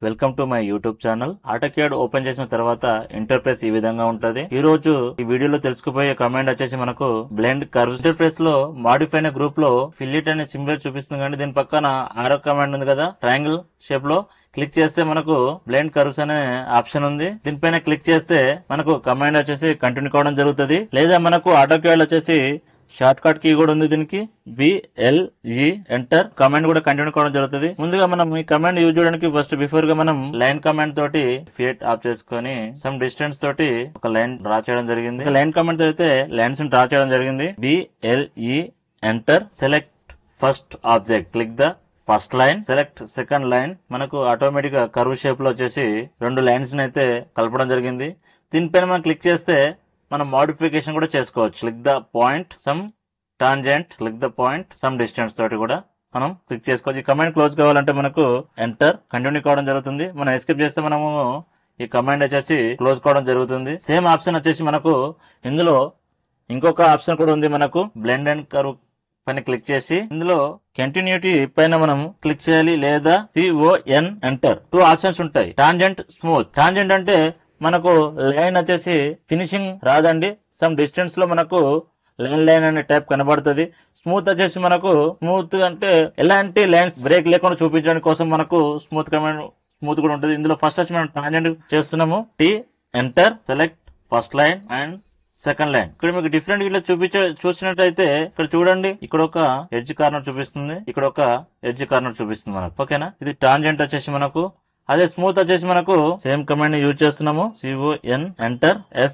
Welcome to my YouTube channel. AutoCAD open చేసిన తర్వాత interface ఈ విధంగా ఉంటది. ఈ రోజు ఈ వీడియోలో తెలుసుకుపోయే కమాండ్ వచ్చేసి మనకు బ్లెండ్ కర్వ్. ఇంటర్ఫేస్ లో మాడిఫై అయిన గ్రూప్ లో ఫిల్లిట్ అనే సింబల్ చూపిస్తుంది, కానీ దీని పక్కన ఆరో కమాండ్ ఉంది కదా, ట్రయాంగిల్ షేప్ లో క్లిక్ చేస్తే మనకు బ్లెండ్ కర్వ్స్ అనే ఆప్షన్ ఉంది. దీనిపైన క్లిక్ చేస్తే మనకు కమాండ్ వచ్చేసి కంటిన్యూ కావడం జరుగుతుంది. లేదా మనకు ఆటోక్యాడ్ వచ్చేసి షార్ట్ కట్ కీ కూడా ఉంది దీనికి, BLE ఎంటర్. కమాండ్ కూడా కంటిన్యూ కావడం జరుగుతుంది. ముందుగా మనం ఈ కమాండ్ యూజ్ చేయడానికి ఫస్ట్ బిఫోర్ గా మనం లైన్ కమాండ్ తోటి ఫిట్ ఆఫ్ చేసుకొని సమ్ డిస్టెన్స్ తోటి ఒక లైన్ డ్రా చేయడం జరిగింది. లైన్ కమాండ్ తో అయితే లైన్స్ డ్రా చేయడం జరిగింది. BLE enter. Select first object, click the first line, select second line. మనకు ఆటోమేటిక్ గా కర్వ్ షేప్ లో వచ్చేసి రెండు లైన్స్ అయితే కలపడం జరిగింది. దీనిపైన మనం క్లిక్ చేస్తే మనం మోడిఫికేషన్ కూడా చేసుకోవచ్చు. Click the point some tangent, click the point some distance తోటి కూడా మనం క్లిక్ చేసుకోవచ్చు. ఈ కమాండ్ క్లోజ్ కావాలంటే మనకు ఎంటర్, కంటిన్యూ కావడం జరుగుతుంది. మనం ఎస్కేప్ చేస్తే మనము ఈ కమాండ్ వచ్చేసి క్లోజ్ కావడం జరుగుతుంది. సేమ్ ఆప్షన్ వచ్చేసి మనకు ఇందులో ఇంకొక ఆప్షన్ కూడా ఉంది. మనకు బ్లెండ్ అండ్ కర్వ్ పైన క్లిక్ చేసి ఇందులో కంటిన్యూటీ పైన మనం క్లిక్ చేయాలి, లేదా CON ఎంటర్. టూ ఆప్షన్స్ ఉంటాయి, టాంజెంట్, స్మూత్. టాంజెంట్ అంటే మనకు లైన్ వచ్చేసి ఫినిషింగ్ రాదండి, సమ్ డిస్టెన్స్ లో మనకు లైన్ అనే టైప్ కనబడుతుంది. స్మూత్ వచ్చేసి మనకు స్మూత్ అంటే ఎలాంటి లైన్స్ బ్రేక్ లేకుండా చూపించడానికి కోసం మనకు స్మూత్ కమాండ్ స్మూత్ కూడా ఉంటుంది. ఇందులో ఫస్ట్ వచ్చి మనం టాంజెంట్ చేస్తున్నాము. T enter, select first line and second line. ఇక్కడ మీకు డిఫరెంట్ ఇట్లా చూసినట్టయితే ఇక్కడ చూడండి, ఇక్కడ ఒక ఎడ్జ్ కార్నర్ చూపిస్తుంది, ఇక్కడ ఒక ఎడ్జ్ కార్నర్ చూపిస్తుంది మనకు. ఓకేనా, ఇది టాంజెంట్ వచ్చేసి మనకు. అదే స్మూత్ వచ్చేసి మనకు సేమ్ కమాండ్ యూజ్ చేస్తున్నాము. CON enter, S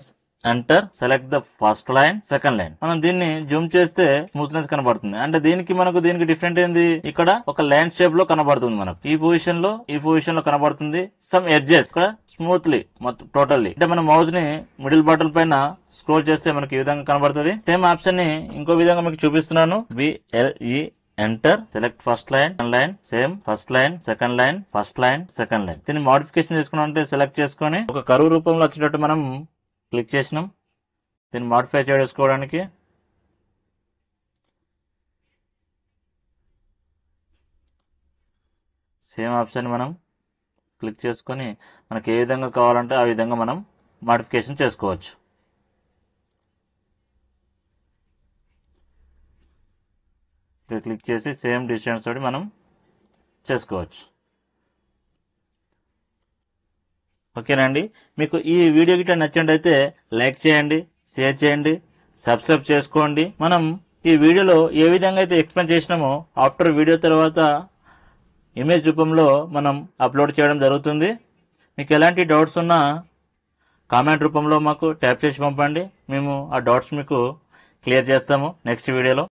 enter, select the first line, second line. మనం దీన్ని జూమ్ చేస్తే స్మూత్నెస్ కనబడుతుంది. అంటే దీనికి డిఫరెంట్ ఏంది, ఇక్కడ ఒక లైన్ షేప్ లో కనబడుతుంది మనకు. ఈ పొజిషన్ లో కనబడుతుంది. సమ్ ఎడ్జెస్ ఇక్కడ స్మూత్లీ మొత్తం టోటల్లీ. అంటే మనం మౌస్ ని మిడిల్ బటన్ పైన స్క్రోల్ చేస్తే మనకి ఈ విధంగా కనబడుతుంది. సేమ్ ఆప్షన్ ని ఇంకో విధంగా మీకు చూపిస్తున్నాను. BLE enter, select first line, second line, same first line, second line, first line, second line. దీన్ని మోడిఫికేషన్ చేసుకున్నామంటే సెలెక్ట్ చేసుకుని ఒక కర్వ్ రూపంలో వచ్చేటట్టు మనం క్లిక్ చేసినాం. దీన్ని మోడిఫై చేసుకోవడానికి సేమ్ ఆప్షన్ మనం క్లిక్ చేసుకొని మనకి ఏ విధంగా కావాలంటే ఆ విధంగా మనం మోడిఫికేషన్ చేసుకోవచ్చు. ఇక్కడ క్లిక్ చేసి సేమ్ డిస్టెన్స్ తోటి మనం చేసుకోవచ్చు. ఓకేనండి, మీకు ఈ వీడియో గిట్ట నచ్చినట్టయితే లైక్ చేయండి, షేర్ చేయండి, సబ్స్క్రైబ్ చేసుకోండి. మనం ఈ వీడియోలో ఏ విధంగా అయితే ఎక్స్ప్లెయిన్ చేసినామో ఆఫ్టర్ వీడియో తర్వాత ఇమేజ్ రూపంలో మనం అప్లోడ్ చేయడం జరుగుతుంది. మీకు ఎలాంటి డౌట్స్ ఉన్నా కామెంట్ రూపంలో మాకు ట్యాప్ చేసి పంపండి. మేము ఆ డౌట్స్ మీకు క్లియర్ చేస్తాము నెక్స్ట్ వీడియోలో.